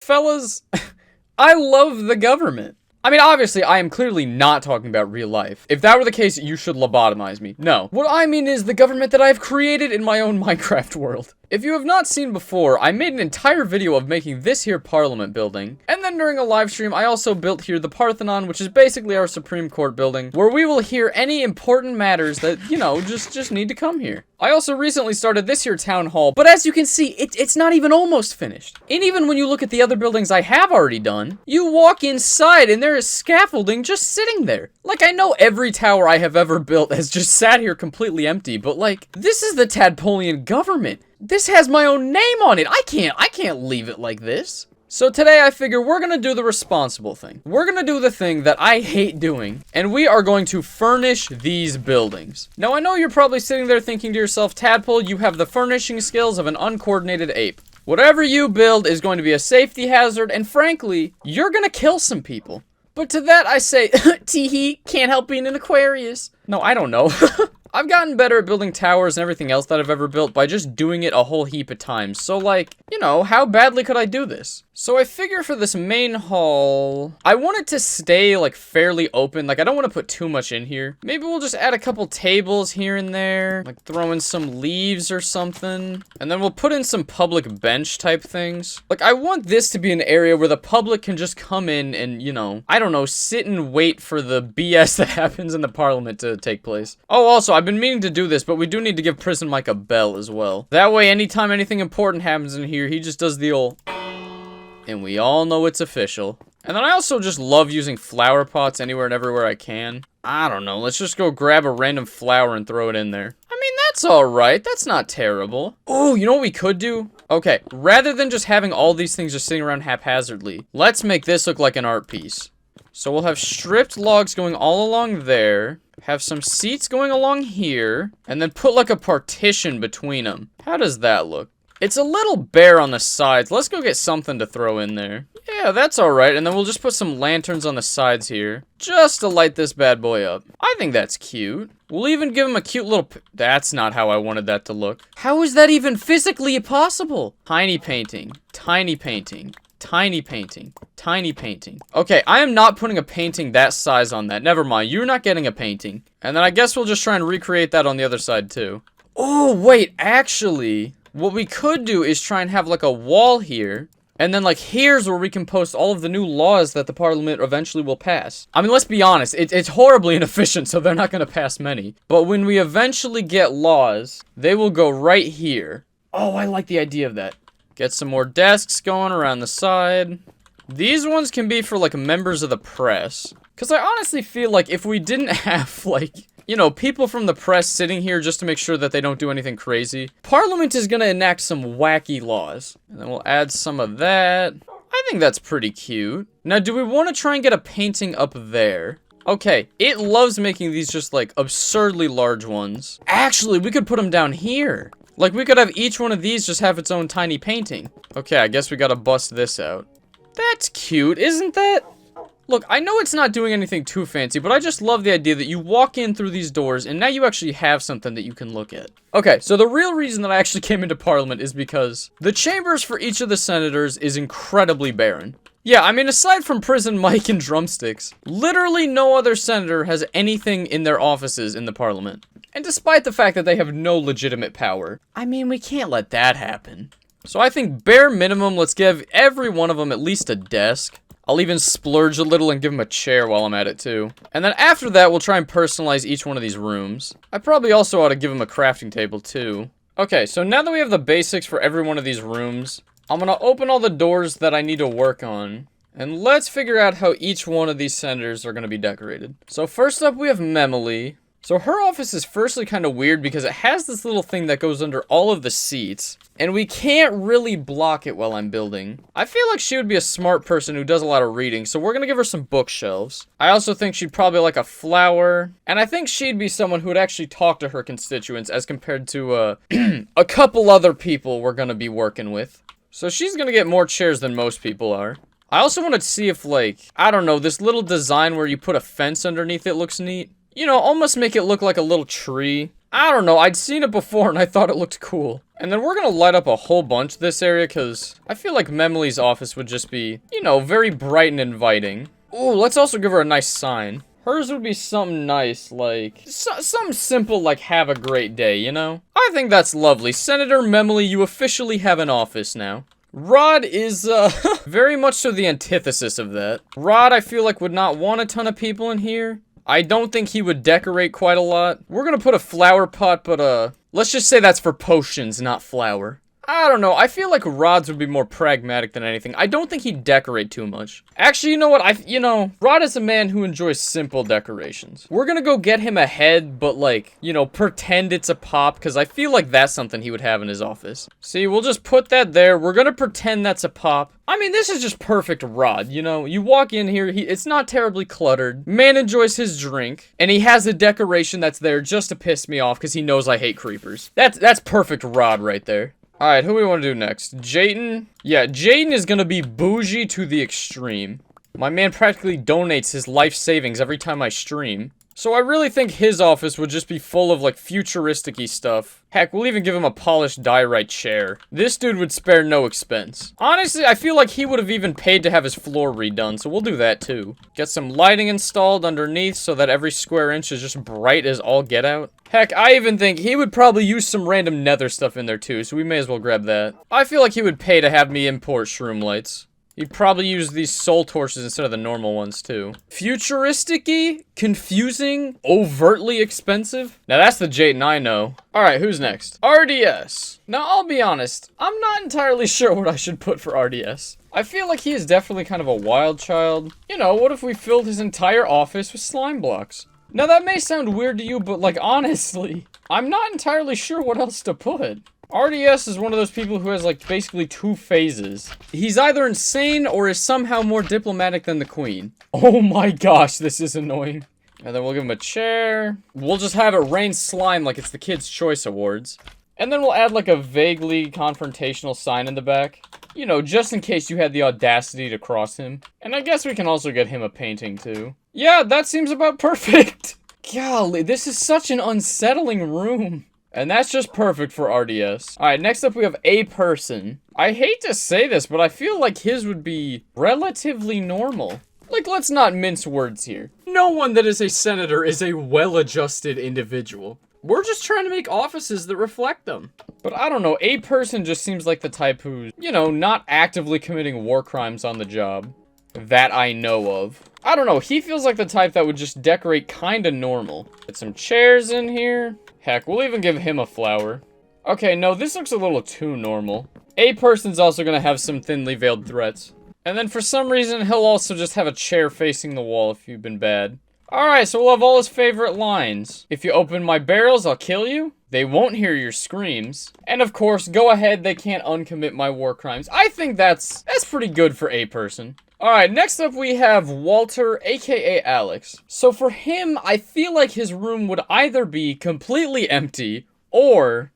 Fellas, I love the government. I mean, obviously, I am clearly not talking about real life. If that were the case, you should lobotomize me. No. What I mean is the government that I have created in my own Minecraft world. If you have not seen before, I made an entire video of making this here Parliament building, and then during a live stream, I also built here the Parthenon, which is basically our Supreme Court building, where we will hear any important matters that, you know, just need to come here. I also recently started this here town hall, but as you can see, it's not even almost finished. And even when you look at the other buildings I have already done, you walk inside and there is scaffolding just sitting there. Like, I know every tower I have ever built has just sat here completely empty, but like, this is the Tadpolean government. This has my own name on it. I can't leave it like this. So today I figure we're gonna do the responsible thing. We're gonna do the thing that I hate doing, and we are going to furnish these buildings. Now I know you're probably sitting there thinking to yourself, Tadpole, you have the furnishing skills of an uncoordinated ape. Whatever you build is going to be a safety hazard, and frankly, you're gonna kill some people. But to that I say, teehee, can't help being an Aquarius. No, I don't know. I've gotten better at building towers and everything else that I've ever built by just doing it a whole heap of times. So like, you know, how badly could I do this? So I figure for this main hall, I want it to stay like fairly open. Like I don't want to put too much in here. Maybe we'll just add a couple tables here and there, like throw in some leaves or something. And then we'll put in some public bench type things. Like I want this to be an area where the public can just come in and, you know, I don't know, sit and wait for the BS that happens in the Parliament to take place. Oh, also, I've been meaning to do this, but we do need to give Prison Mike a bell as well. That way, anytime anything important happens in here, he just does the old... And we all know it's official. And then I also just love using flower pots anywhere and everywhere I can. I don't know, let's just go grab a random flower and throw it in there. I mean, that's alright, that's not terrible. Oh, you know what we could do? Okay, rather than just having all these things just sitting around haphazardly, let's make this look like an art piece. So we'll have stripped logs going all along there, have some seats going along here, and then put like a partition between them. How does that look? It's a little bare on the sides. Let's go get something to throw in there. Yeah, that's alright, and then we'll just put some lanterns on the sides here, just to light this bad boy up. I think that's cute. We'll even give him a cute little that's not how I wanted that to look. How is that even physically possible? Tiny painting, tiny painting. Tiny painting. Tiny painting. Okay, I am not putting a painting that size on that. Never mind, you're not getting a painting. And then I guess we'll just try and recreate that on the other side too. Oh, wait, actually, what we could do is try and have like a wall here. And then like here's where we can post all of the new laws that the Parliament eventually will pass. I mean, let's be honest, it's horribly inefficient, so they're not going to pass many. But when we eventually get laws, they will go right here. Oh, I like the idea of that. Get some more desks going around the side. These ones can be for, like, members of the press. Because I honestly feel like if we didn't have, like, you know, people from the press sitting here just to make sure that they don't do anything crazy, Parliament is going to enact some wacky laws. And then we'll add some of that. I think that's pretty cute. Now, do we want to try and get a painting up there? Okay, it loves making these just, like, absurdly large ones. Actually, we could put them down here. Like, we could have each one of these just have its own tiny painting. Okay, I guess we gotta bust this out. That's cute, isn't that? Look, I know it's not doing anything too fancy, but I just love the idea that you walk in through these doors, and now you actually have something that you can look at. Okay, so the real reason that I actually came into Parliament is because the chambers for each of the senators is incredibly barren. Yeah, I mean, aside from Prison Mike and Drumsticks, literally no other senator has anything in their offices in the Parliament. And despite the fact that they have no legitimate power, I mean, we can't let that happen. So I think bare minimum, let's give every one of them at least a desk. I'll even splurge a little and give them a chair while I'm at it too. And then after that, we'll try and personalize each one of these rooms. I probably also ought to give them a crafting table too. Okay, so now that we have the basics for every one of these rooms, I'm gonna open all the doors that I need to work on. And let's figure out how each one of these senators are gonna be decorated. So first up, we have Memily. So her office is firstly kind of weird because it has this little thing that goes under all of the seats, and we can't really block it while I'm building. I feel like she would be a smart person who does a lot of reading, so we're gonna give her some bookshelves. I also think she'd probably like a flower, and I think she'd be someone who would actually talk to her constituents as compared to, a couple other people we're gonna be working with. So she's gonna get more chairs than most people are. I also want to see if, like, I don't know, this little design where you put a fence underneath it looks neat. You know, almost make it look like a little tree. I don't know, I'd seen it before and I thought it looked cool. And then we're gonna light up a whole bunch of this area, because I feel like Memely's office would just be, you know, very bright and inviting. Ooh, let's also give her a nice sign. Hers would be something nice, like, something simple like have a great day, you know? I think that's lovely. Senator Memely, you officially have an office now. Rod is, very much so the antithesis of that. Rod, I feel like, would not want a ton of people in here. I don't think he would decorate quite a lot. We're gonna put a flower pot, but, let's just say that's for potions, not flower. I don't know, I feel like Rod's would be more pragmatic than anything. I don't think he'd decorate too much. Actually, you know what, Rod is a man who enjoys simple decorations. We're gonna go get him a head, but like, you know, pretend it's a pop, because I feel like that's something he would have in his office. See, we'll just put that there. We're gonna pretend that's a pop. I mean, this is just perfect Rod, you know? You walk in here, it's not terribly cluttered. Man enjoys his drink, and he has a decoration that's there just to piss me off, because he knows I hate creepers. That's perfect Rod right there. Alright, who do we want to do next? Jayden? Yeah, Jayden is gonna be bougie to the extreme. My man practically donates his life savings every time I stream. So I really think his office would just be full of, like, futuristic-y stuff. Heck, we'll even give him a polished diorite chair. This dude would spare no expense. Honestly, I feel like he would have even paid to have his floor redone, so we'll do that too. Get some lighting installed underneath so that every square inch is just bright as all get out. Heck, I even think he would probably use some random nether stuff in there too, so we may as well grab that. I feel like he would pay to have me import shroom lights. He'd probably use these soul torches instead of the normal ones, too. Futuristic-y? Confusing? Overtly expensive? Now, that's the Jayden I know. Alright, who's next? RDS. Now, I'll be honest. I'm not entirely sure what I should put for RDS. I feel like he is definitely kind of a wild child. You know, what if we filled his entire office with slime blocks? Now, that may sound weird to you, but, like, honestly, I'm not entirely sure what else to put. RDS is one of those people who has, like, basically two phases. He's either insane or is somehow more diplomatic than the queen. Oh my gosh, this is annoying. And then we'll give him a chair. We'll just have it rain slime like it's the Kids' Choice Awards. And then we'll add, like, a vaguely confrontational sign in the back. You know, just in case you had the audacity to cross him. And I guess we can also get him a painting, too. Yeah, that seems about perfect. Golly, this is such an unsettling room. And that's just perfect for RDS. Alright, next up we have a person. I hate to say this, but I feel like his would be relatively normal. Like, let's not mince words here. No one that is a senator is a well-adjusted individual. We're just trying to make offices that reflect them. But I don't know, a person just seems like the type who's, you know, not actively committing war crimes on the job. That I know of. I don't know, he feels like the type that would just decorate kinda normal. Get some chairs in here. Heck, we'll even give him a flower. Okay, no, this looks a little too normal. A person's also gonna have some thinly veiled threats. And then for some reason, he'll also just have a chair facing the wall if you've been bad. Alright, so we'll have all his favorite lines. If you open my barrels, I'll kill you. They won't hear your screams. And of course, go ahead, they can't uncommit my war crimes. I think that's pretty good for a person. Alright, next up we have Walter, aka Alex. So for him, I feel like his room would either be completely empty, or...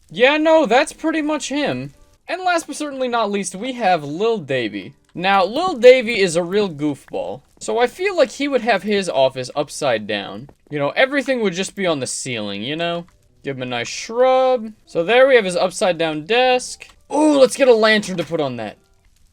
yeah, no, that's pretty much him. And last but certainly not least, we have Lil Davy. Now, Lil Davy is a real goofball. So I feel like he would have his office upside down. You know, everything would just be on the ceiling, you know? Give him a nice shrub. So there we have his upside down desk. Ooh, let's get a lantern to put on that.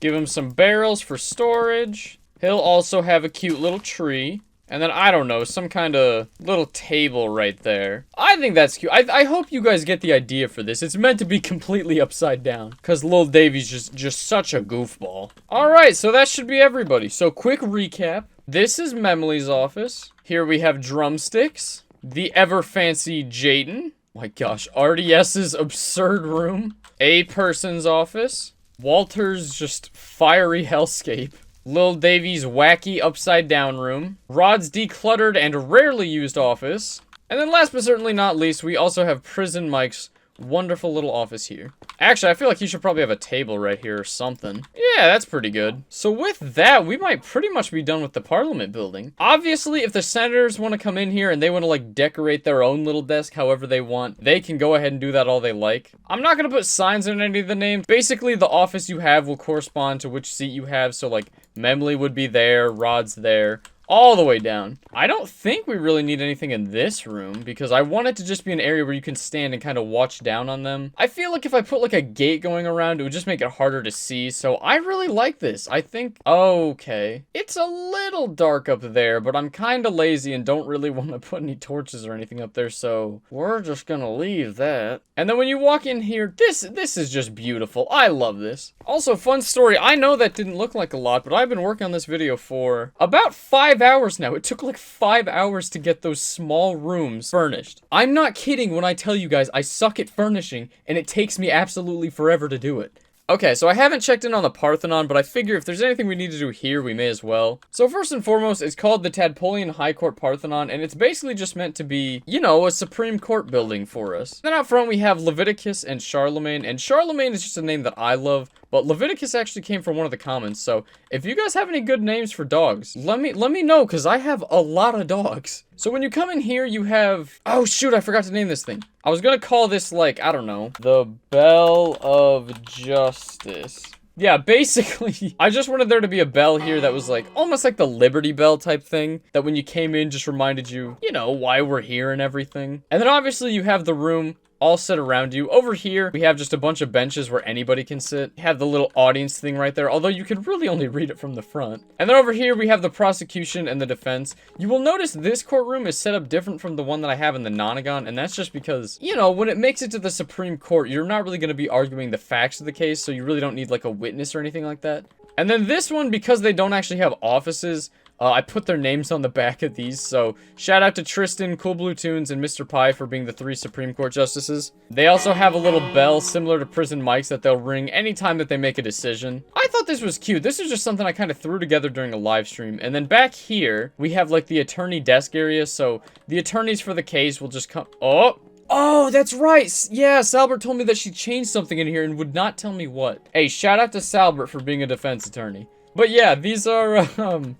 Give him some barrels for storage. He'll also have a cute little tree. And then, I don't know, some kind of little table right there. I think that's cute. I hope you guys get the idea for this. It's meant to be completely upside down. Because Lil Davy's just such a goofball. Alright, so that should be everybody. So, quick recap. This is Memely's office. Here we have drumsticks. The ever-fancy Jayden. My gosh, RDS's absurd room. A person's office. Walter's just fiery hellscape. Lil Davy's wacky upside-down room. Rod's decluttered and rarely used office. And then last but certainly not least, we also have Prison Mike's wonderful little office here. Actually, I feel like he should probably have a table right here or something. Yeah, that's pretty good. So with that, we might pretty much be done with the Parliament building. Obviously, if the senators want to come in here and they want to, like, decorate their own little desk however they want, they can go ahead and do that all they like. I'm not going to put signs on any of the names. Basically, the office you have will correspond to which seat you have. So, like, Memely would be there, Rod's there. all the way down. I don't think we really need anything in this room because I want it to just be an area where you can stand and kind of watch down on them. I feel like if I put like a gate going around, it would just make it harder to see. So I really like this. I think, okay. It's a little dark up there, but I'm kind of lazy and don't really want to put any torches or anything up there. So we're just gonna leave that. And then when you walk in here, this is just beautiful. I love this. Also, fun story. I know that didn't look like a lot, but I've been working on this video for about 5 hours now. It took like 5 hours to get those small rooms furnished. I'm not kidding when I tell you guys I suck at furnishing, and it takes me absolutely forever to do it. Okay, so I haven't checked in on the Parthenon, but I figure if there's anything we need to do here, we may as well. So first and foremost, it's called the Tadpolean High Court Parthenon, and it's basically just meant to be, you know, a Supreme Court building for us. Then out front, we have Leviticus and Charlemagne is just a name that I love, but Leviticus actually came from one of the comments, so if you guys have any good names for dogs, let me know, because I have a lot of dogs. So when you come in here, you have... Oh, shoot, I forgot to name this thing. I was gonna call this, like, I don't know, the Bell of Justice. Yeah, basically, I just wanted there to be a bell here that was, like, almost like the Liberty Bell type thing, that when you came in just reminded you, you know, why we're here and everything. And then obviously you have the room all set around you. Over here, we have just a bunch of benches where anybody can sit. You have the little audience thing right there, although you can really only read it from the front. And then over here, we have the prosecution and the defense. You will notice this courtroom is set up different from the one that I have in the Nonagon, and that's just because, you know, when it makes it to the Supreme Court, you're not really going to be arguing the facts of the case, so you really don't need, like, a witness or anything like that. And then this one, because they don't actually have offices, I put their names on the back of these, so shout out to Tristan, Cool Blue Tunes, and Mr. Pie for being the 3 Supreme Court justices. They also have a little bell similar to prison mics that they'll ring anytime that they make a decision. I thought this was cute. This is just something I kind of threw together during a live stream. And then back here, we have like the attorney desk area, so the attorneys for the case will just come... Oh, that's right. Yeah, Salbert told me that she changed something in here and would not tell me what. Hey, shout out to Salbert for being a defense attorney. But yeah, these are,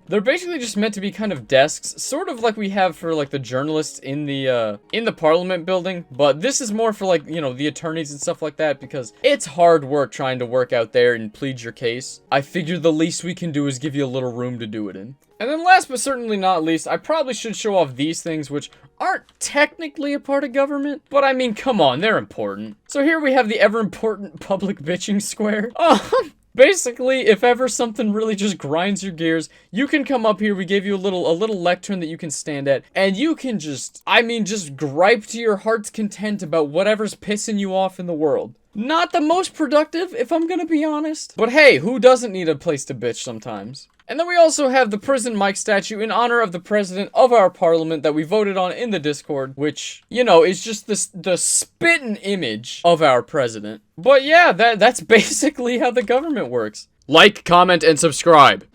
they're basically just meant to be kind of desks, sort of like we have for, like, the journalists in the Parliament building, but this is more for, like, you know, the attorneys and stuff like that, because it's hard work trying to work out there and plead your case. I figure the least we can do is give you a little room to do it in. And then last but certainly not least, I probably should show off these things, which aren't technically a part of government, but I mean, come on, they're important. So here we have the ever-important public bitching square. Basically, if ever something really just grinds your gears, you can come up here. We gave you a little lectern that you can stand at, and you can just, I mean, just gripe to your heart's content about whatever's pissing you off in the world. Not the most productive, if I'm gonna be honest. But hey, who doesn't need a place to bitch sometimes? And then we also have the prison mic statue in honor of the president of our parliament that we voted on in the Discord, which, you know, is just the spitting image of our president. But yeah, that's basically how the government works. Like, comment, and subscribe.